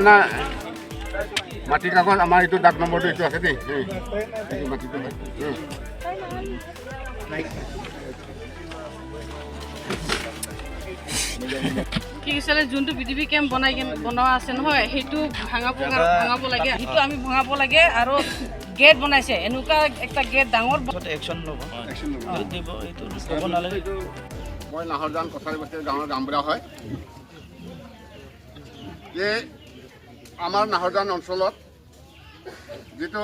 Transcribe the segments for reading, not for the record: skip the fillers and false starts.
পুৰণা মাটি কাগজ আমাৰ এইটো ডাক নম্বৰটো এইটো আছে দেই এইটো মাটিটো কি কৈছিলে যোনটো বিডিপি কেম্প বনোৱা আছে নহয় সেইটো ভাঙাব লাগে সেইটো আমি ভঙাব লাগে আৰু গেট বনাইছে এনেকুৱা একটা গেট ডাঙৰ একশ্যন ল'ব দিব এইটো ক'ব মই নালাগে নাহৰজান কছাৰী বস্তিৰ গাঁৱৰ গাঁওবুঢ়া হয় যে আমাৰ নাহৰজান অঞ্চলত যিটো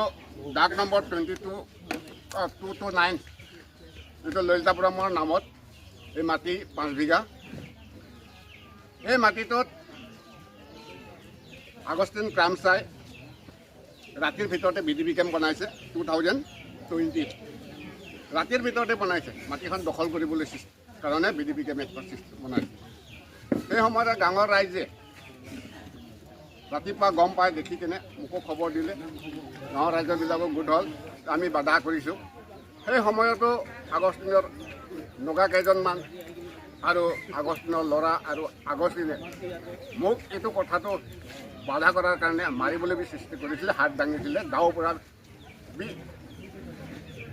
ডাক নম্বৰ 229 যিটো ললিতাপুৰমৰ নামত এই মাটি 5 বিঘা এই মাটিটোত আগষ্টিন ক্ৰাইম চাই ৰাতিৰ ভিতৰতে বিডিপি কেম্প বনাইছে 2020 ৰাতিৰ ভিতৰতে বনাইছে মাটিখন দখল কৰিবলৈ কাৰণে বিডিপি কেম্প বনাইছে সেই সময়তে গাঁৱৰ ৰাইজে ৰাতিপুৱা গম পাই দেখি কিনে মোকো খবৰ দিলে গাঁৱৰ ৰাইজবিলাকক গোট হ'ল আমি বাধা কৰিছোঁ সেই সময়তো আগষ্টিনৰ নগা কেইজনমান আৰু আগষ্টিনৰ ল'ৰা আৰু আগষ্টিনে মোক এইটো কথাটো বাধা কৰাৰ কাৰণে মাৰিবলৈ চেষ্টা কৰিছিলে হাত দাঙিছিলে গাঁৱৰ পৰা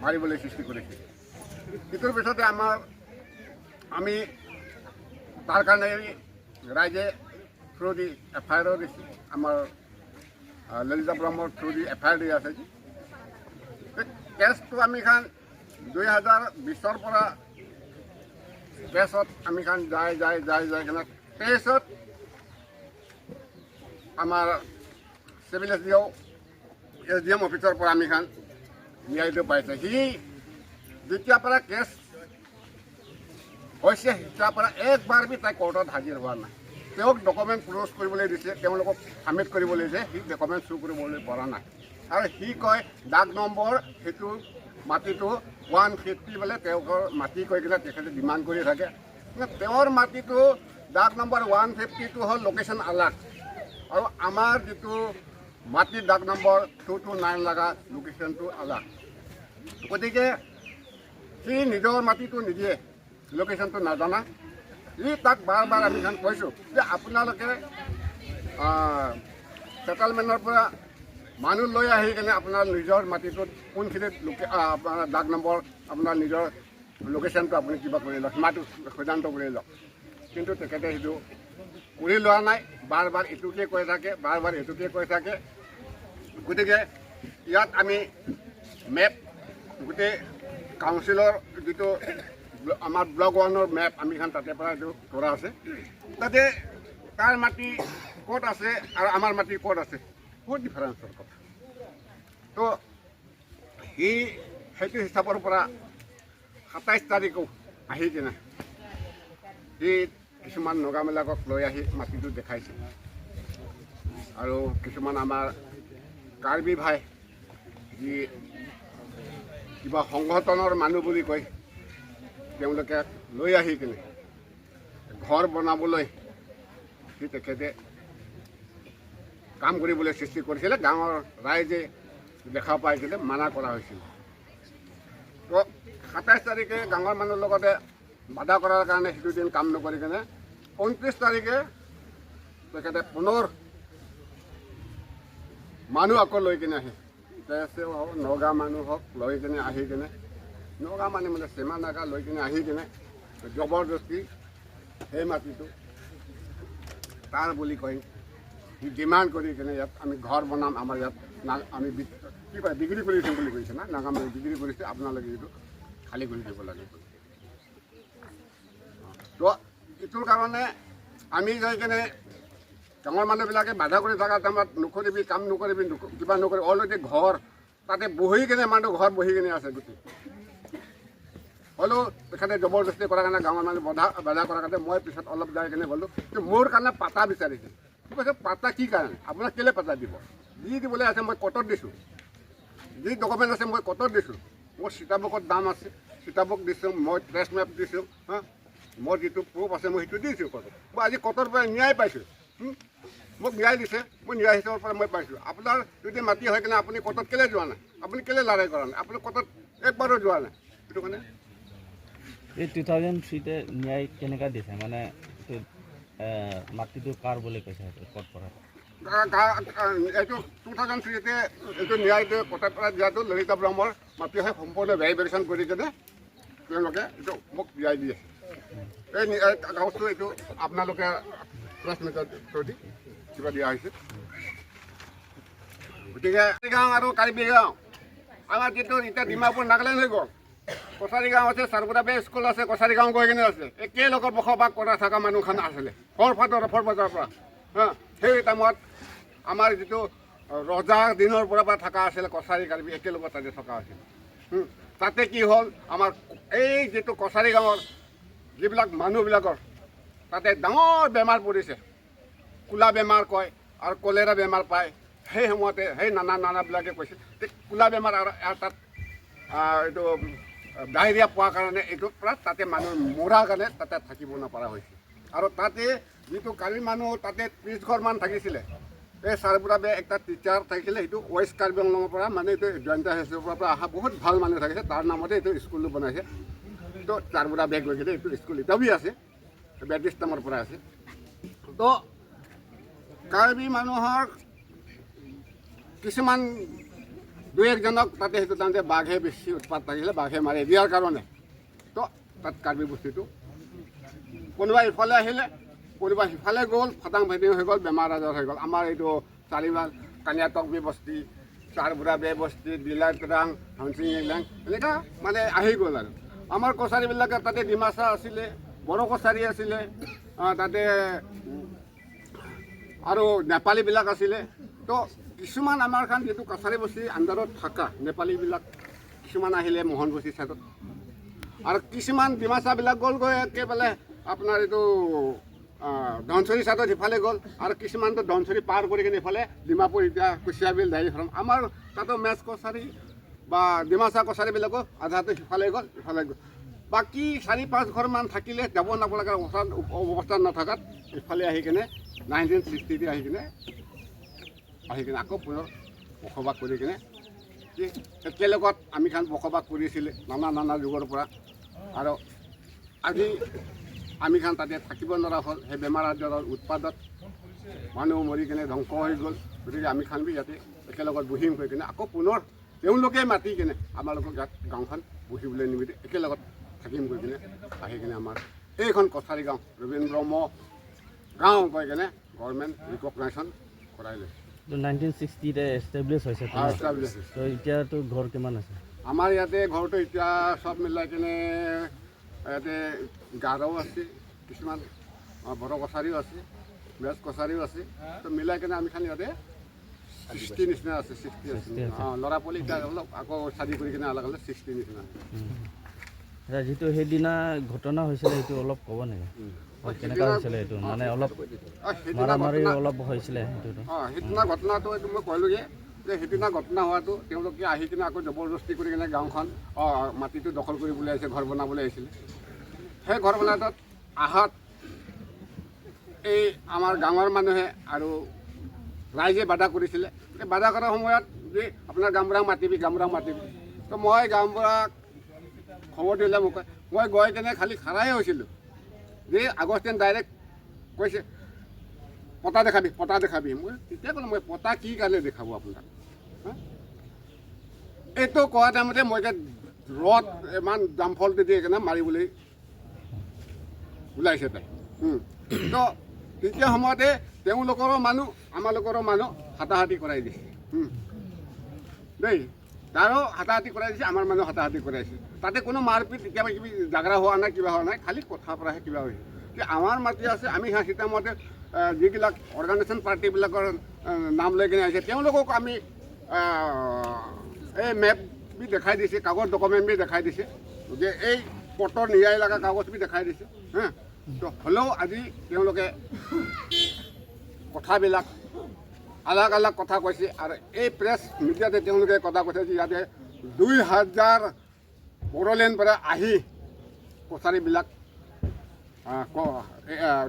মাৰিবলৈ চেষ্টা কৰিছিলে ইটোৰ পিছতে আমি তাৰ কাৰণে ৰাইজে থ্ৰু দি FIR দিছে আমাৰ ললিতাপুৰমৰ থ্ৰু দি FIR দি আছে কেছটো আমি খান 2020 পৰা কেছত আমি খান যাই কিনে 23ত আমাৰ চিভিল SDM অফিচৰ পৰা আমি খান ন্যায়টো পাইছে সি যেতিয়াৰ পৰা কেছ হৈছে তেতিয়াৰ পৰা একবাৰ বি তাই কোৰ্টত হাজিৰ হোৱা নাই তেওঁক ডকুমেণ্ট প্ৰডিউচ কৰিবলৈ দিছে তেওঁলোকক সাবমিট কৰিবলৈ দিছে সি ডকুমেণ্ট শ্ব' কৰিবলৈ পৰা নাই আৰু সি কয় ডাক নম্বৰ সেইটো মাটিটো 150 বোলে তেওঁলোকৰ মাটি কৈ কিনে তেখেতে ডিমাণ্ড কৰি থাকে তেওঁৰ মাটিটো ডাক নম্বৰ 150টো হ'ল লোকেশ্যন আলাগ আৰু আমাৰ যিটো মাটিৰ ডাক নম্বৰ 229 লগা লোকেশ্যনটো আলাগ গতিকে সি নিজৰ মাটিটো নিদিয়ে লোকেশ্যনটো নাজানা তাক বাৰ বাৰ আমি কৈছোঁ যে আপোনালোকে ছেটেলমেণ্টৰ পৰা মানুহ লৈ আহি কিনে আপোনাৰ নিজৰ মাটিটোত কোনখিনিত আপোনাৰ ডাক নম্বৰ আপোনাৰ নিজৰ লোকেশ্যনটো আপুনি কিবা কৰি লওক সীমাটো সিদ্ধান্ত কৰি লওক কিন্তু তেখেতে সেইটো কৰি লোৱা নাই বাৰ বাৰ এইটোকে কৈ থাকে বাৰ বাৰ এইটোকে কৈ থাকে গতিকে ইয়াত আমি মেপ গোটেই কাউন্সিলৰ যিটো আমাৰ ব্লক 1ৰ মেপ আমি তাতে পৰা এইটো কৰা আছে তাতে তাৰ মাটি ক'ত আছে আৰু আমাৰ মাটি ক'ত আছে বহুত ডিফাৰেঞ্চৰ কথা তো সেইটো হিচাপৰ পৰা 27 তাৰিখো আহি কিনে সি কিছুমান নগাবিলাকক লৈ আহি মাটিটো দেখাইছে আৰু কিছুমান আমাৰ কাৰ্বি ভাই যি কিবা সংগঠনৰ মানুহ বুলি কয় তেওঁলোকে লৈ আহি কিনে ঘৰ বনাবলৈ সি তেখেতে কাম কৰিবলৈ সৃষ্টি কৰিছিলে গাঁৱৰ ৰাইজে দেখা পাই কিনে মানা কৰা হৈছিল তো 27 তাৰিখে গাঁৱৰ মানুহৰ লগতে বাধা কৰাৰ কাৰণে সেইটো দিন কাম নকৰি কিনে 29 তাৰিখে তেখেতে পুনৰ মানুহ আকৌ লৈ কিনে আহে নগা মানুহ হওক লৈ কিনে আহি কিনে নগা মানে সীমা নাগা লৈ কিনে আহি কিনে জবৰদস্তি সেই মাটিটো তাৰ বুলি কৈ সি ডিমাণ্ড কৰি কিনে ইয়াত আমি ঘৰ বনাম আমাৰ ইয়াত আমি কি কয় বিক্ৰী কৰিছোঁ বুলি কৈছে না নাগামে বিক্ৰী কৰিছে আপোনালোকে এইটো খালী কৰি দিব লাগে তো এইটোৰ কাৰণে আমি যাই কিনে ডাঙৰ মানুহবিলাকে বাধা কৰি থকা টাইমত নকৰিবি কাম নকৰিবি কিবা নকৰিবি অলৰেডি ঘৰ তাতে বহি কিনে মানুহ ঘৰ বহি কিনে আছে গোটেই হ'লেও তেখেতে জবৰদস্তি কৰাৰ কাৰণে গাঁৱৰ মানুহ বাধা কৰাৰ কাৰণে মই পিছত অলপ যাই কিনে গ'লোঁ মোৰ কাৰণে পাতা বিচাৰিছে কৈছে পাতা কি কাৰণে আপোনাক কেলৈ পাতা দিব যি দিবলৈ আছে মই কটত দিছোঁ যি ডকুমেণ্ট আছে মই কটত দিছোঁ মোৰ চিটাবুকত দাম আছে চিটাবুক দিছোঁ মই ট্ৰেছ মেপ দিছোঁ মোৰ যিটো প্ৰুফ আছে মই সেইটো দিছোঁ কটত মই আজি কটৰ পৰা ন্যায় পাইছোঁ মোক ন্যায় দিছে মই ন্যায় হিচাপৰ পৰা মই পাইছোঁ আপোনাৰ যদি মাটি হৈ কিনে আপুনি কটত কেলৈ যোৱা নাই আপুনি কেলৈ লৰাই কৰা নাই আপুনি কটত একবাৰো যোৱা নাই সেইটো কাৰণে এই 2003 ন্যায় কেনেকৈ দিছে মানে মাটিটো কাৰ বুলি কৈছে ক'ত পৰা এইটো 2003 এইটো ন্যায়টো কটাৰ পৰা দিয়াটো ললিতা ব্ৰহ্মৰ মাটি হয় সম্পূৰ্ণ ভেৰিফিকেশ্যন কৰি কেনে তেওঁলোকে এইটো মোক দিয়াই দিয়ে এই কাগজটো এইটো আপোনালোকে প্ৰেছ মিটৰ থ্ৰুদি কিবা দিয়া হৈছে গতিকে গাঁও আৰু কাৰ্বি গাঁও আমাৰ যিটো এতিয়া ডিমাপুৰ নাগালেণ্ড হৈ গ'ল কছাৰী গাঁও আছে চাৰগুৰা বে স্কুল আছে কছাৰী গাঁও গৈ কিনে আছে একে লগত বসবাস কৰা থকা মানুহখন আছিলে সৰফাদৰ পৰা সেই টাইমত আমাৰ যিটো ৰজাৰ দিনৰ পৰা থকা আছিলে কছাৰী কাৰ্বি একেলগত তাতে থকা আছিল তাতে কি হ'ল আমাৰ এই যিটো কছাৰী গাঁৱৰ যিবিলাক মানুহবিলাকৰ তাতে ডাঙৰ বেমাৰ পৰিছে কোলা বেমাৰ কয় আৰু কলেৰা বেমাৰ পায় সেই সময়তে সেই নানাবিলাকে কৈছিল যে কোলা বেমাৰ আৰু তাত এইটো ডায়েৰিয়া পোৱাৰ কাৰণে এইটো পৰা তাতে মানুহ মৰাৰ কাৰণে তাতে থাকিব নপৰা হৈছিল আৰু তাতে যিটো কাৰ্বি মানুহ তাতে 30 ঘৰমান থাকিছিলে এই চাৰপুৰা বে একটা টিচাৰ থাকিছিলে সেইটো ৱেষ্ট কাৰ্বি আংলঙৰ পৰা মানে এইটো জয়ন্ত হাইস্কুলৰ পৰা অহা বহুত ভাল মানুহ থাকিছে তাৰ নামতে এইটো স্কুলটো বনাইছে তো চাৰপুৰা বেগ লৈ কিনে এইটো স্কুল এতিয়াও আছে বেটিছ নামৰ পৰা আছে তো কাৰ্বি মানুহৰ কিছুমান 2-1জনক তাতে সেইটো তাৰমানে বাঘে বেছি উৎপাত থাকিলে বাঘে মাৰি দিয়াৰ কাৰণে তো তাত কাৰ্বি বস্তুটো কোনোবা ইফালে আহিলে কোনোবা সিফালে গ'ল ফটাং ফেটিং হৈ গ'ল বেমাৰ আজাৰ হৈ গ'ল আমাৰ এইটো চাৰিবাৰ কানিয়াটকবি বস্তি চাৰবুৰা বে বস্তি দিলাইটৰাং হাংচিং ইংলেং এনেকুৱা মানে আহি গ'ল আৰু আমাৰ কছাৰীবিলাকে তাতে ডিমাচা আছিলে বড়ো কছাৰী আছিলে তাতে আৰু নেপালীবিলাক আছিলে তো কিছুমান আমাৰ খান যিটো কছাৰী বস্তি আণ্ডাৰত থকা নেপালীবিলাক কিছুমান আহিলে মোহন বস্তি ছাইডত আৰু কিছুমান ডিমাচাবিলাক গ'লগৈ একেবাৰে আপোনাৰ এইটো ধনচৰি ছাইডত সিফালে গ'ল আৰু কিছুমানটো ধনচৰি পাৰ কৰি কিনে ইফালে ডিমাপুৰ এতিয়া কুচিয়াবিল ডাইৰী ফাৰ্ম আমাৰ তাতো মেচ কছাৰী বা ডিমাচা কছাৰীবিলাকো আধাটো সিফালে গ'ল ইফালে গ'ল বাকী 4-5 ঘৰমান থাকিলে যাব নাপালাগা অৱস্থা নথকাত ইফালে আহি কিনে 1960 আহি কিনে আকৌ পুনৰ বসবাস কৰি কিনে একেলগত আমি খান বসবাস কৰিছিলে নানা যুগৰ পৰা আৰু আজি আমি খান তাতে থাকিব নোৱাৰা হ'ল সেই বেমাৰ আজাৰৰ উৎপাদত মানুহ মৰি কিনে ধ্বংস হৈ গ'ল গতিকে আমি খান বি ইয়াতে একেলগত বহিম হৈ কিনে আকৌ পুনৰ তেওঁলোকে মাতি কিনে আমালোকক ইয়াত গাঁওখন বহিবলৈ নিমিতে একেলগত থাকিম গৈ কিনে আহি কিনে আমাৰ এইখন কছাৰী গাঁও ৰবীন ব্ৰহ্ম গাঁও কৈ কিনে গভৰ্ণমেণ্ট ৰিকগনাইজেশ্যন কৰাই লৈছে 1960 এষ্টাব্লিছ হৈছে তো এতিয়াতো ঘৰ কিমান আছে আমাৰ ইয়াতে ঘৰটো এতিয়া চব মিলাই কিনে ইয়াতে গাৰোও আছে কিছুমান বড়ো কছাৰীও আছে মেচ কছাৰীও আছে তো মিলাই কিনে আমি খালি ইয়াতে 60 নিচিনা আছে 60 আছে ল'ৰা পোৱালি এতিয়া অলপ আকৌ চাৰি কৰি কিনে অলপ 60 নিচিনা যিটো সেইদিনা ঘটনা হৈছিলে সেইটো অলপ ক'ব নেকি কেনেকুৱা হৈছিলে এইটো মানে অলপ মাৰামাৰি অলপ হৈছিলে সেইদিনা ঘটনাটো এইটো মই ক'লোঁগৈ যে সেইদিনা ঘটনা হোৱাটো তেওঁলোকে আহি কিনে আকৌ জবৰদস্তি কৰি কিনে গাঁওখন মাটিটো দখল কৰিবলৈ আহিছে ঘৰ বনাবলৈ আহিছিলে সেই ঘৰ বনাটোত আহাত এই আমাৰ গাঁৱৰ মানুহে আৰু ৰাইজে বাধা কৰিছিলে বাধা কৰাৰ সময়ত যে আপোনাৰ গাঁওবুঢ়াক মাতিবি তো মই গাঁওবুঢ়াক খবৰ দিলে মোক মই গৈ কেনে খালি খাৰাই হৈছিলোঁ যে আগষ্টেন ডাইৰেক্ট কৈছে পতা দেখাবি মই তেতিয়া ক'লোঁ মই পতা কি কাৰণে দেখাব আপোনাক এইটো কোৱা টাইমতে মই ৰদ ইমান জামফল দি কিনে মাৰিবলৈ ওলাইছে তাই তো তেতিয়া সময়তে তেওঁলোকৰো মানুহ আমালোকৰো মানুহ হাতাহাতি কৰাই দিছে দেই তাৰো হাতাহাতি কৰাই দিছে আমাৰ মানুহ হাতাহাতি কৰাইছে তাতে কোনো মাৰপিট কেতিয়াবা কিবি জাগৰা হোৱা নাই কিবা হোৱা নাই খালি কথাৰ পৰাহে কিবা হৈছে কি আমাৰ মাটি আছে আমি সিহঁতৰ মতে যিবিলাক অৰ্গেনাইজেশ্যন পাৰ্টিবিলাকৰ নাম লৈ কিনে আহিছে তেওঁলোকক আমি এই মেপ বি দেখাই দিছে কাগজ ডকুমেণ্ট বি দেখাই দিছে যে এই পটৰ ন্যায় লগা কাগজ বি দেখাই দিছে তো হ'লেও আজি তেওঁলোকে কথাবিলাক আলাগ কথা কৈছে আৰু এই প্ৰেছ মিডিয়াতে তেওঁলোকে কথা কৈছে যে ইয়াতে 2000 বড়োলেণ্ড পৰা আহি কছাৰীবিলাক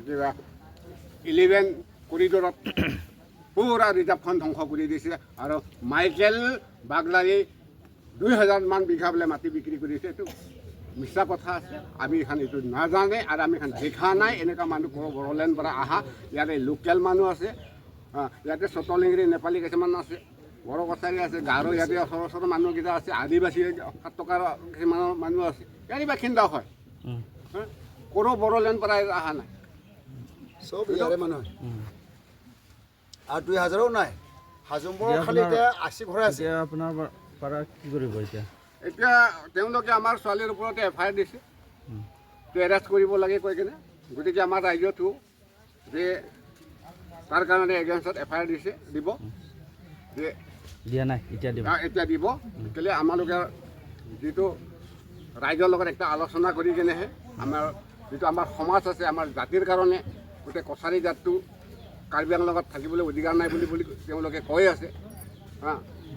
কিবা 11 কৰিডৰত পুৰা ৰিজাৰ্ভখন ধ্বংস কৰি দিছে আৰু মাইকেল বাগলাৰী 2000 বিঘা বোলে মাটি বিক্ৰী কৰিছে এইটো মিছা কথা আছে আমি এখন এইটো নাজানে আৰু আমি এখন দেখা নাই এনেকুৱা মানুহ বড়োলেণ্ড পৰা অহা ইয়াতে লোকেল মানুহ আছে ইয়াতে চতলিংগিৰি নেপালী কিছুমান আছে, বড়ো কছাৰী আছে, গাৰো ইয়াতে ওচৰৰ ওচৰৰ মানুহকেইটা আছে, আদিবাসী 7 টকাৰ কিছুমান মানুহ আছে, ইয়াৰে বাসিন্দা হয়। কোনো বড়োলেণ্ড পৰা অহা নাই, চব ইয়াৰে মানুহ। আৰু 2000ও নাই, হাজোমবৰ খালি এতিয়া 80 ঘৰ আছে। এতিয়া আপোনাৰ পৰা কি কৰিব এতিয়া? এতিয়া তেওঁলোকে আমাৰ ছোৱালীৰ ওপৰতে FIR দিছে, এৰেষ্ট কৰিব লাগে কৈ কিনে। গতিকে আমাৰ ৰাজ্যটো যে তাৰ কাৰণে এগেইনষ্টত FIR দিব যে দিয়া নাই, এতিয়া দিব। এতিয়া দিব। কেলে আমালোকে যিটো ৰাইজৰ লগত একটা আলোচনা কৰি কিনেহে আমাৰ যিটো আমাৰ সমাজ আছে, আমাৰ জাতিৰ কাৰণে গোটেই কছাৰী জাতটো কাৰ্বি আংলঙৰ লগত থাকিবলৈ অধিকাৰ নাই বুলি তেওঁলোকে কৈ আছে।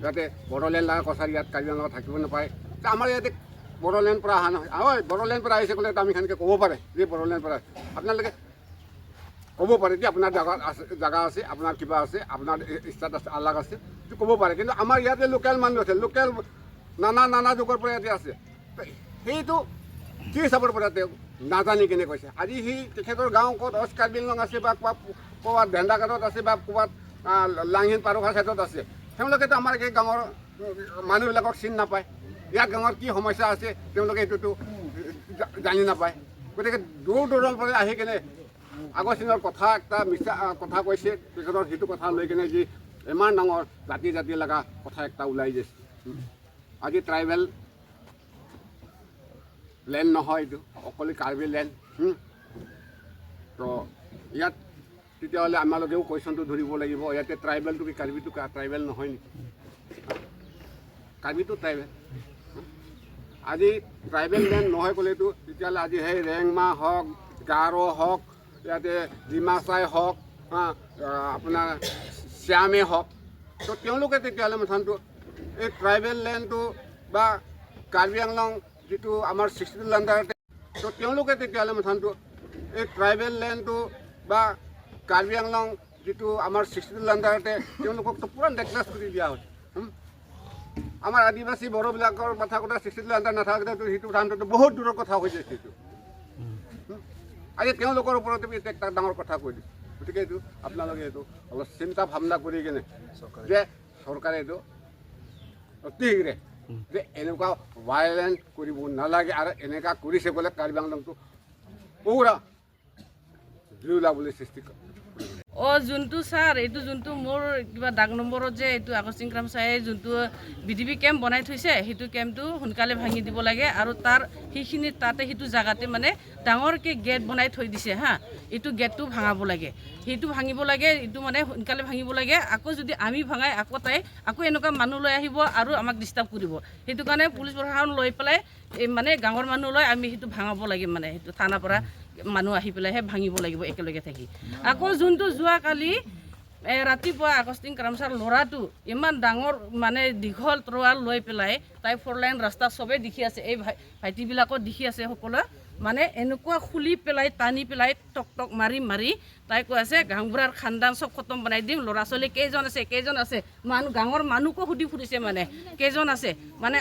যাতে বড়োলেণ্ড আৰু কছাৰী ইয়াত কাৰ্বি আংলঙত থাকিব নাপায়। আমাৰ ইয়াতে বড়োলেণ্ড পৰা অহা নহয়, হয় বড়োলেণ্ড পৰা আহিছে ক'লে আমি সেনেকৈ ক'ব পাৰে যে বড়োলেণ্ড পৰা আপোনালোকে ক'ব পাৰে যে আপোনাৰ জাগা আছে, আপোনাৰ কিবা আছে, আপোনাৰ ষ্টেটাছ আলাগ আছে, সেইটো ক'ব পাৰে। কিন্তু আমাৰ ইয়াতে লোকেল মানুহ আছে, লোকেল নানা যুগৰ পৰা ইয়াতে আছে। সেইটো কি হিচাপৰ পৰা তেওঁ নাজানি কিনে কৈছে। আজি সি তেখেতৰ গাঁও ক'ত অষ্ট কাৰ্বি আংলং আছে বা ক'ৰবাত ভেন্দাঘাটত আছে বা ক'ৰবাত লাংহিন পাৰুঘাট ছাইডত আছে, তেওঁলোকেতো আমাৰ এই গাঁৱৰ মানুহবিলাকক চিনি নাপায়। ইয়াত গাঁৱৰ কি সমস্যা আছে তেওঁলোকে এইটোতো জানি নাপায়। গতিকে দূৰ দূৰৰ পৰা আহি কিনে আগৰ দিনৰ কথা একটা মিছা কথা কৈছে, তেখেতৰ সেইটো কথা লৈ কিনে যি ইমান ডাঙৰ জাতি লগা কথা একটা ওলাই গৈছে। আজি ট্ৰাইবেল লেণ্ড নহয়, এইটো অকলে কাৰ্বি লেণ্ড। তো ইয়াত তেতিয়াহ'লে আমালোকেও কুৱেশ্যনটো ধৰিব লাগিব, ইয়াতে ট্ৰাইবেলটো কি কাৰ্বিটো ট্ৰাইবেল নহয় নেকি? কাৰ্বিটো ট্ৰাইবেল। আজি ট্ৰাইবেল লেণ্ড নহয় ক'লেতো তেতিয়াহ'লে আজি সেই ৰেংমা হওক, গাৰো হওক, ইয়াতে ডিমাচাই হওক, আপোনাৰ শ্যামে হওক, তো তেওঁলোকে তেতিয়াহ'লে মাথানটো এই ট্ৰাইবেল লেণ্ডটো বা কাৰ্বি আংলং যিটো আমাৰ 60 আণ্ডাৰতে, তো তেওঁলোকে তেতিয়াহ'লে মাথানটো এই ট্ৰাইবেল লেণ্ডটো বা কাৰ্বি আংলং যিটো আমাৰ 60 আণ্ডাৰতে তেওঁলোককতো পূৰা নেগলেক্ট কৰি দিয়া হৈছে। আমাৰ আদিবাসী বড়োবিলাকৰ কথা কথা 60 আণ্ডাৰ নাথাকোঁতে সেইটো ধানটো বহুত দূৰৰ কথা হৈ যায়। সেইটো আজি তেওঁলোকৰ ওপৰতে এটা ডাঙৰ কথা কৈ দিছে। গতিকে এইটো আপোনালোকে এইটো অলপ চিন্তা ভাৱনা কৰি কিনে যে চৰকাৰে এইটো অতি শীঘ্ৰে যে এনেকুৱা ভাইলেণ্ট কৰিব নালাগে, আৰু এনেকুৱা কৰিছে বোলে কাৰ্বি আংলংটো পুৰা জুই ওলাবলৈ সৃষ্টি কৰে। যোনটো ছাৰ, এইটো যোনটো মোৰ কিবা ডাক নম্বৰত যে এইটো আগষ্টিন ক্ৰাম ছাৰে যোনটো BDB কেম্প বনাই থৈছে, সেইটো কেম্পটো সোনকালে ভাঙি দিব লাগে। আৰু তাৰ সেইখিনি তাতে সেইটো জেগাতে মানে ডাঙৰকৈ গেট বনাই থৈ দিছে এইটো গেটটো ভাঙাব লাগে, সেইটো ভাঙিব লাগে, এইটো মানে সোনকালে ভাঙিব লাগে। আকৌ যদি আমি ভাঙাই আকৌ এনেকুৱা মানুহ লৈ আহিব আৰু আমাক ডিষ্টাৰ্ব কৰিব। সেইটো কাৰণে পুলিচ প্ৰশাসন লৈ পেলাই মানে গাঁৱৰ মানুহ লৈ আমি সেইটো ভাঙাব লাগে, মানে সেইটো থানাৰ পৰা মানুহ আহি পেলাইহে ভাঙিব লাগিব একেলগে থাকি। আকৌ যোনটো যোৱাকালি ৰাতিপুৱা আগষ্টিন ক্ৰামছাৰ ল'ৰাটো ইমান ডাঙৰ মানে দীঘল তৰোৱাল লৈ পেলাই তাই 4 লাইন ৰাস্তা চবেই দেখি আছে, এই ভাইটিবিলাকো দেখি আছে সকলোৱে, মানে এনেকুৱা খুলি পেলাই টানি পেলাই টক মাৰি তাই কৈ আছে গাঁওবুঢ়াৰ খানদান চব খতম বনাই দিম, ল'ৰা ছোৱালী কেইজন আছে মানুহ গাঁৱৰ মানুহকো সুধি ফুৰিছে, মানে কেইজন আছে, মানে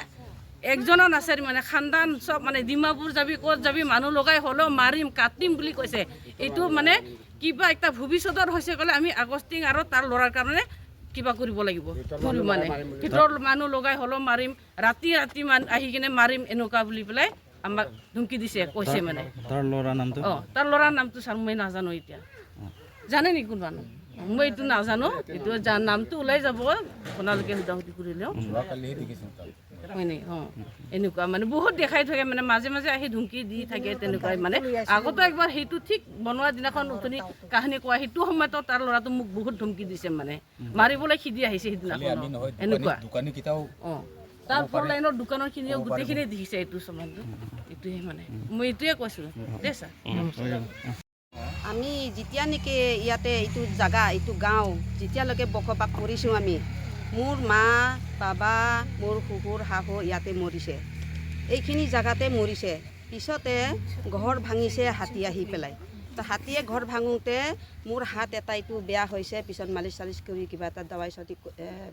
একজনো নাছে, মানে খানদান চব মানে ডিমাপুৰ যাবি ক'ত যাবি মানুহ লগাই হ'লেও মাৰিম কাটিম বুলি কৈছে। এইটো মানে কিবা একটা ভৱিষ্যতৰ হৈছে ক'লে আমি আগষ্টিন আৰু তাৰ ল'ৰাৰ কাৰণে কিবা কৰিব লাগিব, মানে ভিতৰৰ মানুহ লগাই হ'লেও মাৰিম, ৰাতি আহি কিনে মাৰিম এনেকুৱা বুলি পেলাই আমাক ধমকি দিছে, কৈছে মানে। তাৰ ল'ৰাৰ নামটো ছাৰ মই নাজানো, এতিয়া জানে নেকি কোন মানুহ? মই এইটো নাজানো, এইটো নামটো ওলাই যাব আপোনালোকে সোধাসুধি কৰিলেও। হয় নেকি? এনেকুৱা মানে বহুত দেখাই থাকে, মানে মাজে মাজে আহি ধমকি দি থাকে তেনেকুৱাই। মানে আগতো একবাৰ সেইটো ঠিক বনোৱা দিনাখন উঠনি কাহিনী কোৱা সেইটো সময়তো তাৰ ল'ৰাটো মোক বহুত ধমকি দিছে, মানে মাৰিবলৈ সিদি আহিছে সেইদিনাখন এনেকুৱা। তাৰ 4 লাইনৰ দোকানৰ খিনিও গোটেইখিনি দেখিছে এইটো সম্বন্ধ। এইটোৱে মানে মই এইটোৱে কৈছোঁ দেই ছাৰ। আমি যেতিয়া নেকি ইয়াতে এইটো জাগা এইটো গাঁও যেতিয়ালৈকে বসবাস কৰিছোঁ, আমি মোৰ মা বাবা মোৰ শহুৰ শাহু ইয়াতে মৰিছে, এইখিনি জেগাতে মৰিছে। পিছতে ঘৰ ভাঙিছে হাতী আহি পেলাই, তো হাতীয়ে ঘৰ ভাঙোতে মোৰ হাত এটা এইটো বেয়া হৈছে, পিছত মালিচ চালিচ কৰি কিবা এটা দাৱাই চাতি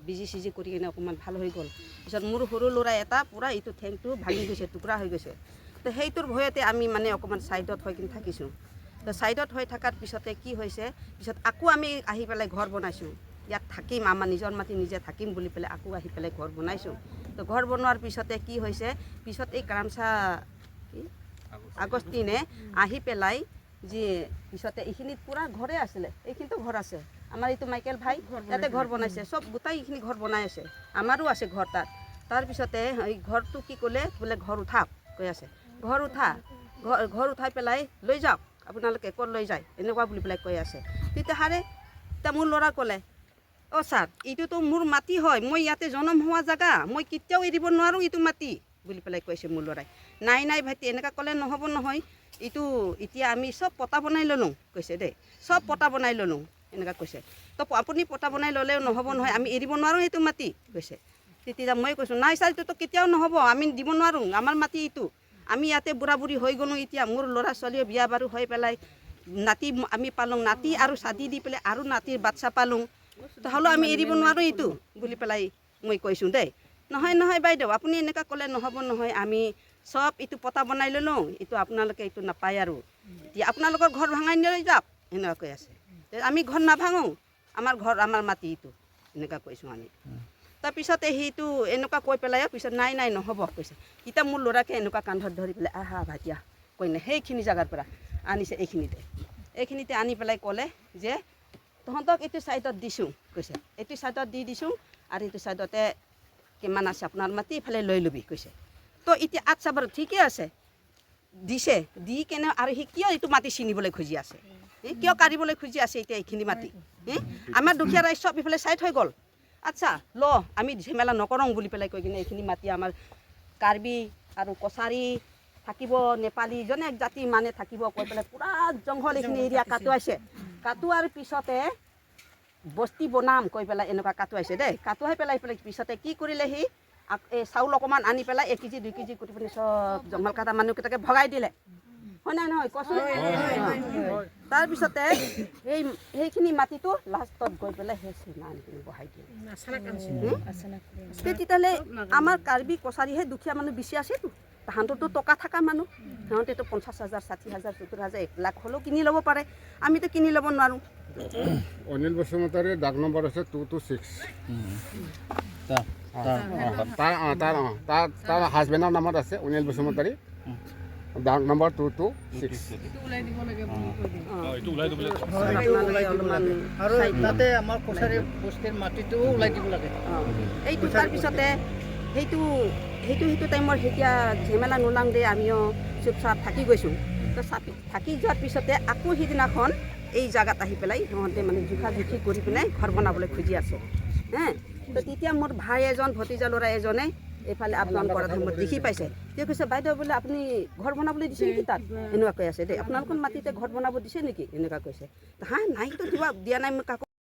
বিজি চিজি কৰি কিনে অকণমান ভাল হৈ গ'ল। পিছত মোৰ সৰু ল'ৰা এটা পূৰা এইটো ঠেংটো ভাঙি গৈছে, টুকুৰা হৈ গৈছে। তো সেইটোৰ ভয়তে আমি মানে অকণমান ছাইডত হৈ কিনে থাকিছোঁ। তো ছাইডত হৈ থকাৰ পিছতে কি হৈছে পিছত আকৌ আমি আহি পেলাই ঘৰ বনাইছোঁ ইয়াত থাকিম আমাৰ নিজৰ মাটি নিজে থাকিম বুলি পেলাই আকৌ আহি পেলাই ঘৰ বনাইছোঁ তো ঘৰ বনোৱাৰ পিছতে কি হৈছে পিছত এই কামচা আগষ্টিনে আহি পেলাই যে পিছতে এইখিনিত পূৰা ঘৰে আছিলে এইখিনিতো ঘৰ আছে আমাৰ এইটো মাইকেল ভাই ইয়াতে ঘৰ বনাইছে চব গোটাই এইখিনি ঘৰ বনাই আছে আমাৰো আছে ঘৰ তাত তাৰপিছতে এই ঘৰটো কি ক'লে বোলে ঘৰ উঠাওক কৈ আছে ঘৰ উঠাই পেলাই লৈ যাওক আপোনালোকে ক'ত লৈ যায় এনেকুৱা বুলি পেলাই কৈ আছে তেতিয়াহ'লে এতিয়া মোৰ ল'ৰা ক'লে অ' ছাৰ এইটোতো মোৰ মাটি হয় মই ইয়াতে জন্ম হোৱা জেগা মই কেতিয়াও এৰিব নোৱাৰোঁ এইটো মাটি বুলি পেলাই কৈছে মোৰ ল'ৰাই নাই ভাইটি এনেকুৱা ক'লে নহ'ব নহয় এইটো এতিয়া আমি চব পটা বনাই ল'লোঁ কৈছে দেই চব পটা বনাই ল'লোঁ এনেকুৱা কৈছে তো আপুনি পটা বনাই ল'লেও নহ'ব নহয় আমি এৰিব নোৱাৰোঁ এইটো মাটি কৈছে তেতিয়া মই কৈছোঁ নাই ছাৰ এইটোতো কেতিয়াও নহ'ব আমি দিব নোৱাৰোঁ আমাৰ মাটি এইটো আমি ইয়াতে বুঢ়া বুঢ়ী হৈ গ'লোঁ এতিয়া মোৰ ল'ৰা ছোৱালীয়ে বিয়া বাৰু হৈ পেলাই নাতি আমি পালোঁ নাতি আৰু চাদি দি পেলাই আৰু নাতিৰ বাচ্চা পালোঁ হ'লেও আমি এৰিব নোৱাৰোঁ এইটো বুলি পেলাই মই কৈছোঁ দেই নহয় বাইদেউ আপুনি এনেকুৱা ক'লে নহ'ব নহয় আমি চব এইটো পটা বনাই ল'লোঁ এইটো আপোনালোকে এইটো নাপায় আৰু এতিয়া আপোনালোকৰ ঘৰ ভাঙাই লৈ যাওক এনেকুৱা কৈ আছে আমি ঘৰ নাভাঙোঁ আমাৰ ঘৰ আমাৰ মাটি এইটো এনেকুৱা কৈছোঁ আমি তাৰপিছতে সেইটো এনেকুৱা কৈ পেলাই পিছত নাই নহ'ব কৈছে এতিয়া মোৰ ল'ৰাকে এনেকুৱা কান্ধত ধৰি পেলাই আহা ভাইটিয়া কৈ নাই সেইখিনি জেগাৰ পৰা আনিছে এইখিনিতে আনি পেলাই ক'লে যে তহঁতক এইটো ছাইডত দিছোঁ কৈছে এইটো ছাইডত দি দিছোঁ আৰু এইটো ছাইডতে কিমান আছে আপোনাৰ মাটি ইফালে লৈ ল'বি কৈছে তো এতিয়া আচ্ছা বাৰু ঠিকে আছে দিছে দি কেনে আৰু সি কিয় এইটো মাটি ছিনিবলৈ খুজি আছে কিয় কাঢ়িবলৈ খুজি আছে এতিয়া এইখিনি মাটি আমাৰ দুখীয়া ৰাইজ চব ইফালে ছাইড হৈ গ'ল আচ্ছা আমি ঝেমেলা নকৰোঁ বুলি পেলাই কৈ কিনে এইখিনি মাটি আমাৰ কাৰ্বি আৰু কছাৰী থাকিব নেপালী জনেক জাতি মানে থাকিব কৈ পেলাই পূৰা জংঘল এইখিনি এৰিয়া কাটোৱাইছে কাটোৱাৰ পিছতে বস্তি বনাম কৈ পেলাই এনেকুৱা কাটোৱাইছে দেই কাটোৱাই পেলাই পিছতে কি কৰিলে সি এই চাউল অকণমান আনি পেলাই 1 কেজি 2 কেজি কৰি পিনে চব জংঘল কটা মানুহকেইটাকে ভগাই দিলে হয় নাই নহয় কচোন তাৰপিছতে সেইখিনি মাটিটো লাষ্টত গৈ পেলাই সেই চিনা আনি কিনে বহাই দিয়ে তেতিয়াহ'লে আমাৰ কাৰ্বি কছাৰীহে দুখীয়া মানুহ বেছি আছেতো তাহাঁতৰতো টকা থকা মানুহ সিহঁতেতো 50,000 60,000 70,000 1 লাখ হ'লেও কিনি ল'ব পাৰে আমিতো কিনি ল'ব নোৱাৰোঁ অনিল বসুমতাৰীৰ ডাক নম্বৰ আছে 226 তাৰ হাজবেণ্ডৰ নামত আছে অনিল বসুমতাৰী ডাক নম্বৰ 226 আৰু তাতে আমাৰ কছাৰী বস্তিৰ মাটিটোও ওলাই দিব লাগে এইটো তাৰপিছতে সেইটো টাইমৰ এতিয়া ঝেমেলা নোলাং দে আমিও চুপচাপ থাকি গৈছোঁ তো থাকি যোৱাৰ পিছতে আকৌ সিদিনাখন এই জেগাত আহি পেলাই সিহঁতে মানে জোখি কৰি পিনে ঘৰ বনাবলৈ খুজি আছে তো তেতিয়া মোৰ ভাই এজন ভতিজা ল'ৰা এজনে এইফালে আপডাউন কৰা টাইমত দেখি পাইছে তেওঁ কৈছে বাইদেউ বোলে আপুনি ঘৰ বনাবলৈ দিছে নেকি তাত এনেকুৱা কৈ আছে দেই আপোনালোকৰ মাটিতে ঘৰ বনাব দিছে নেকি এনেকুৱা কৈছে নাইতো দিয়া নাই মই কাকো